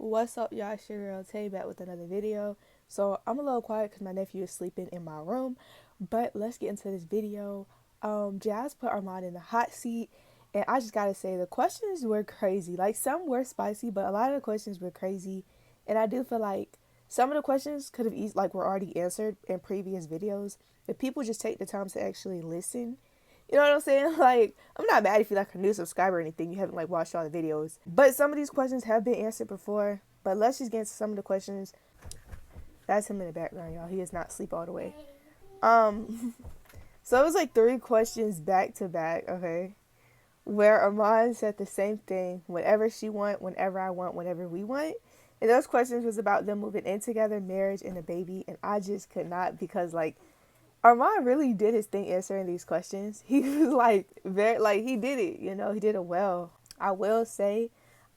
What's up, y'all? It's your girl Tay back with another video. So I'm a little quiet because my nephew is sleeping in my room, but let's get into this video. Jazz put Armon in the hot seat, and I just gotta say the questions were crazy. Like some were spicy, but a lot of the questions were crazy, and I do feel like some of the questions could have were already answered in previous videos if people just take the time to actually listen. You know what I'm saying? Like, I'm not mad if you're like a new subscriber or anything. You haven't like watched all the videos. But some of these questions have been answered before. But let's just get into some of the questions. That's him in the background, y'all. He is not asleep all the way. Um, so it was like 3 questions back to back, okay? Where Armand said the same thing. Whenever she want, whenever I want, whenever we want. And those questions was about them moving in together, marriage, and a baby. And I just could not because like Armand really did his thing answering these questions. He was like very like he did it, he did it well. I will say,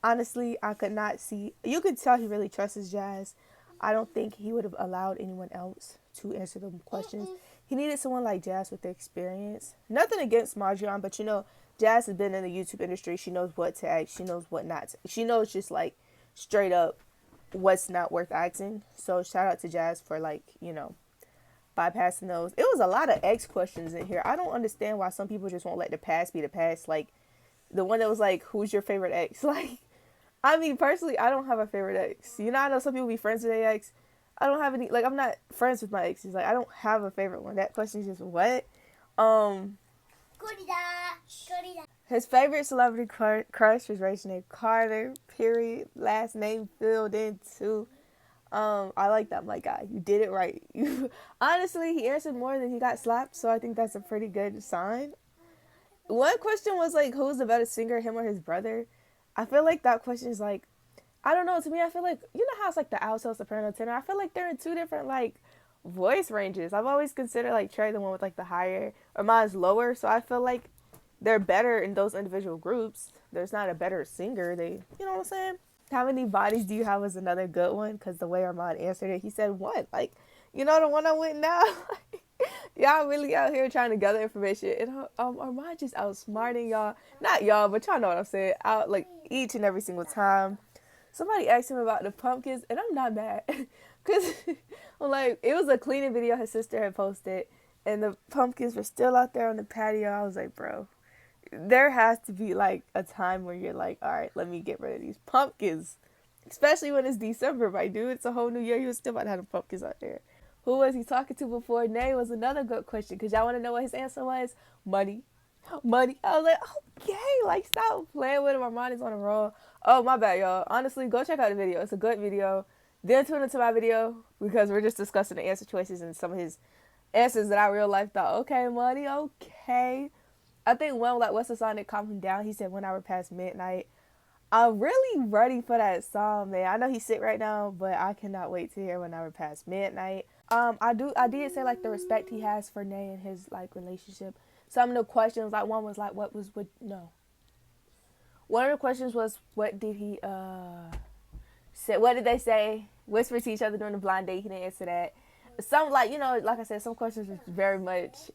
honestly, I could not see you could tell he really trusts Jazz. I don't think he would have allowed anyone else to answer the questions. He needed someone like Jazz with the experience. Nothing against Marjon, but Jazz has been in the YouTube industry. She knows what to ask. She knows what not to. She knows just like straight up what's not worth asking. So shout out to Jazz for bypassing those. It was a lot of X questions in here. I don't understand why some people just won't let the past be the past. Like the one that was like, "Who's your favorite ex?" Like, I mean, personally, I don't have a favorite ex. I know some people be friends with their ex. I don't have any. Like, I'm not friends with my exes. Like, I don't have a favorite one. That question is just what. Um, his favorite celebrity crush was Rachel Carter. Period. Last name filled in too. I like that, my guy. You did it right. Honestly, he answered more than he got slapped, so I think that's a pretty good sign. One question was like, who's the better singer, him or his brother? I feel like that question is like, I don't know. To me, I feel like how it's like the alto, soprano, tenor. I feel like they're in two different like voice ranges. I've always considered like Trey the one with like the higher, or mine's lower. So I feel like they're better in those individual groups. There's not a better singer. You know what I'm saying? How many bodies do you have was another good one, because the way Armand answered it, he said one. Like, the one I'm with now. Y'all really out here trying to gather information, and Armand just outsmarting y'all. Not y'all, but y'all know what I'm saying. Out like each and every single time. Somebody asked him about the pumpkins, and I'm not mad, cause like it was a cleaning video his sister had posted, and the pumpkins were still out there on the patio. I was like, bro, there has to be like a time where you're like, all right, let me get rid of these pumpkins. Especially when it's December, right, dude? It's a whole new year. You was still about to have the pumpkins out there. Who was he talking to before? Nay was another good question, because y'all want to know what his answer was? Money. Money. I was like, okay, like stop playing with him. My mind is on a roll. Oh, my bad, y'all. Honestly, go check out the video. It's a good video. Then tune into my video, because we're just discussing the answer choices and some of his answers that I real life thought, okay, money, okay. I think one, like, what's the song that calmed him down? He said 1 hour past midnight. I'm really ready for that song, man. I know he's sick right now, but I cannot wait to hear 1 hour past midnight. I did say like the respect he has for Nay and his like relationship. Some of the questions, like one was like, no. One of the questions was, what did he say? What did they say? Whisper to each other during the blind date. He didn't answer that. Some like like I said, some questions was very much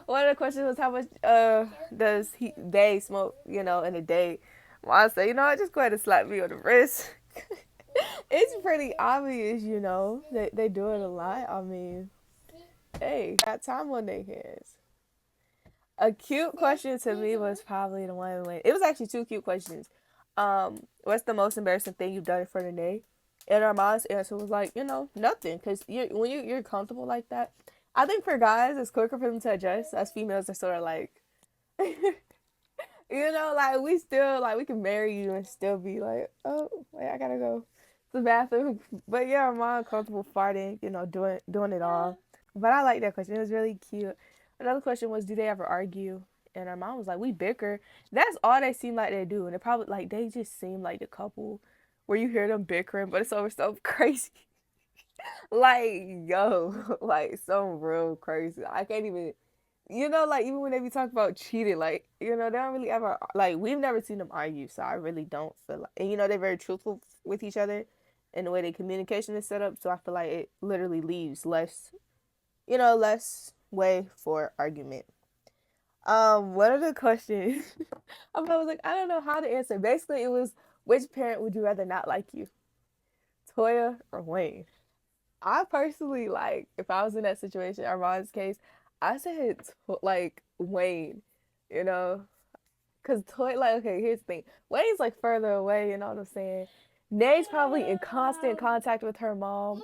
one of the questions was how much does they smoke, in a day. Well, I say, just go ahead and slap me on the wrist. It's pretty obvious, that they do it a lot. I mean, hey, got time on their hands. A cute question to me was probably the one when it was actually 2 cute questions. What's the most embarrassing thing you've done in front of Nate? And our mom's answer was like, nothing, because when you're comfortable like that, I think for guys it's quicker for them to adjust. As females, are sort of like, like we still like we can marry you and still be like, oh wait, I gotta go to the bathroom. But yeah, our mom comfortable farting, doing it all. But I like that question. It was really cute. Another question was, do they ever argue? And our mom was like, we bicker. That's all they seem like they do. And they probably like they just seem like the couple where you hear them bickering, but it's over stuff crazy. Like, yo, like some real crazy. I can't even like even when they be talking about cheating, like, they don't really ever like we've never seen them argue, so I really don't feel like, and they're very truthful with each other in the way their communication is set up, so I feel like it literally leaves less way for argument. What are the questions? I was like, I don't know how to answer. Basically, it was Which parent would you rather not like you, Toya or Wayne? I personally like if I was in that situation, Armon's case, I said like Wayne, you know, because Toy like okay, here's the thing, Wayne's like further away, you know what I'm saying. Nay's probably in constant contact with her mom.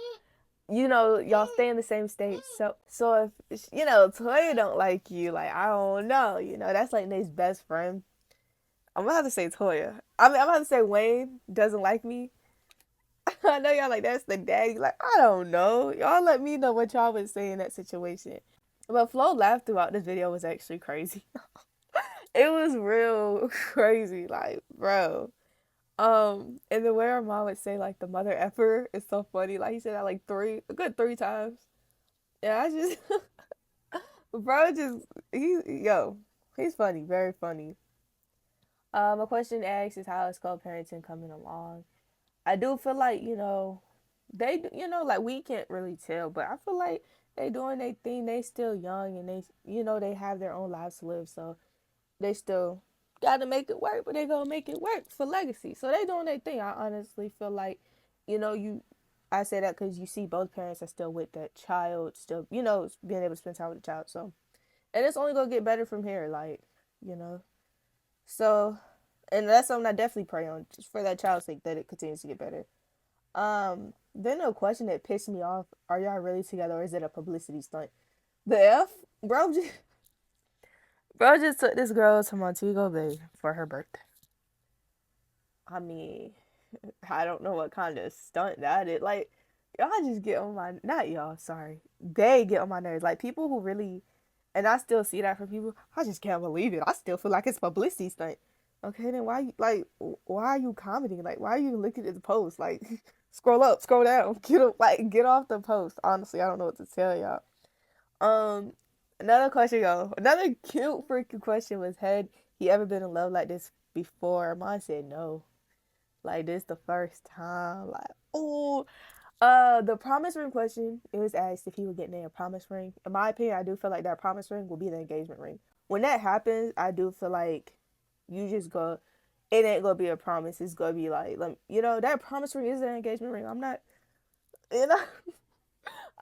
You know, y'all stay in the same state, so if you know Toya don't like you, like I don't know, you know, that's like Nay's best friend. I'm gonna have to say Toya. I mean, I'm gonna have to say Wayne doesn't like me. I know y'all like that's the daddy. Like I don't know. Y'all let me know what y'all would say in that situation. But Flo laughed throughout this video was actually crazy. It was real crazy. Like bro. And the way our mom would say like the mother effer is so funny. Like he said that like a good three times. Yeah, I just bro just he's funny, very funny. A question asked is how is co-parenting coming along? I do feel like like we can't really tell, but I feel like they doing their thing. They still young and they have their own lives to live, so they still got to make it work. But they gonna make it work for legacy. So they doing their thing. I honestly feel like you. I say that because you see both parents are still with that child, still being able to spend time with the child. So and it's only gonna get better from here. Like you know, so and that's something I definitely pray on, just for that child's sake, that it continues to get better. Then a question that pissed me off: are y'all really together, or is it a publicity stunt? The F, bro, bro just took this girl to Montego Bay for her birthday. I mean, I don't know what kind of stunt that is. Like, y'all just get on my not y'all, sorry, they get on my nerves. Like people who really, and I still see that from people. I just can't believe it. I still feel like it's publicity stunt. Okay, then why are you commenting? Like, why are you looking at the post? Like, scroll up, scroll down, get off the post. Honestly, I don't know what to tell y'all. Um, Another question, yo. Another cute freaking question was: had he ever been in love like this before? Mine said no. Like this the first time. Like, oh, the promise ring question. It was asked if he would get me a promise ring. In my opinion, I do feel like that promise ring will be the engagement ring. When that happens, I do feel like you just go. It ain't gonna be a promise. It's gonna be like, that promise ring is an engagement ring. I'm not, you know.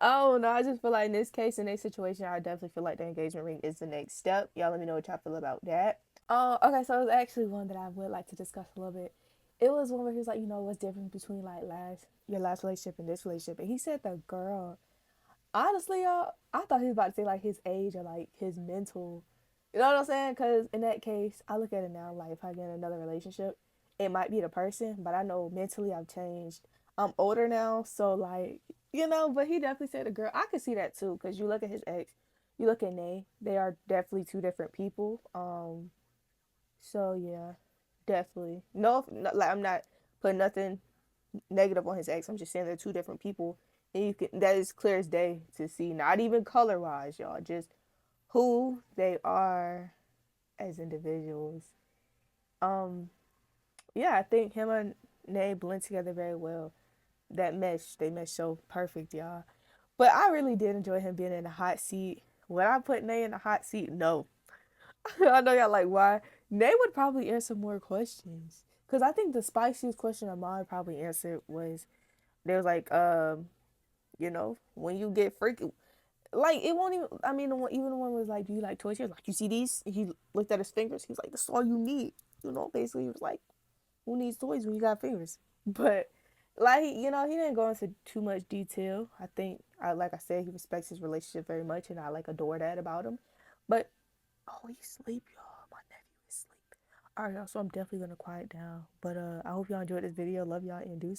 I don't know. I just feel like in this case, in this situation, I definitely feel like the engagement ring is the next step. Y'all let me know what y'all feel about that. Okay, so it was actually one that I would like to discuss a little bit. It was one where he was like, what's different between like your last relationship and this relationship, and he said the girl. Honestly, y'all, I thought he was about to say like his age or like his mental. You know what I'm saying? Because in that case, I look at it now like if I get in another relationship, it might be the person, but I know mentally I've changed. I'm older now, so like But he definitely said the girl. I could see that too, because you look at his ex, you look at Nay. They are definitely two different people. So yeah, definitely. No, like I'm not putting nothing negative on his ex. I'm just saying they're two different people, and that is clear as day to see. Not even color wise, y'all. Just who they are as individuals. Um, yeah, I think him and Nay blend together very well. They mesh so perfect, y'all. But I really did enjoy him being in the hot seat. Would I put Nay in the hot seat? No. I know y'all like why. Nay would probably answer more questions. Cause I think the spiciest question Ahmad probably answered was there was like when you get freaky, like it won't even. I mean, even the one was like, "Do you like toys?" He was like, "You see these?" And he looked at his fingers. He was like, "That's all you need." Basically, he was like, "Who needs toys when you got fingers?" But like, he didn't go into too much detail. I think, like I said, he respects his relationship very much, and I like adore that about him. But oh, he's asleep, y'all. My nephew is asleep. All right, y'all. So I'm definitely gonna quiet down. But I hope y'all enjoyed this video. Love y'all and deuces.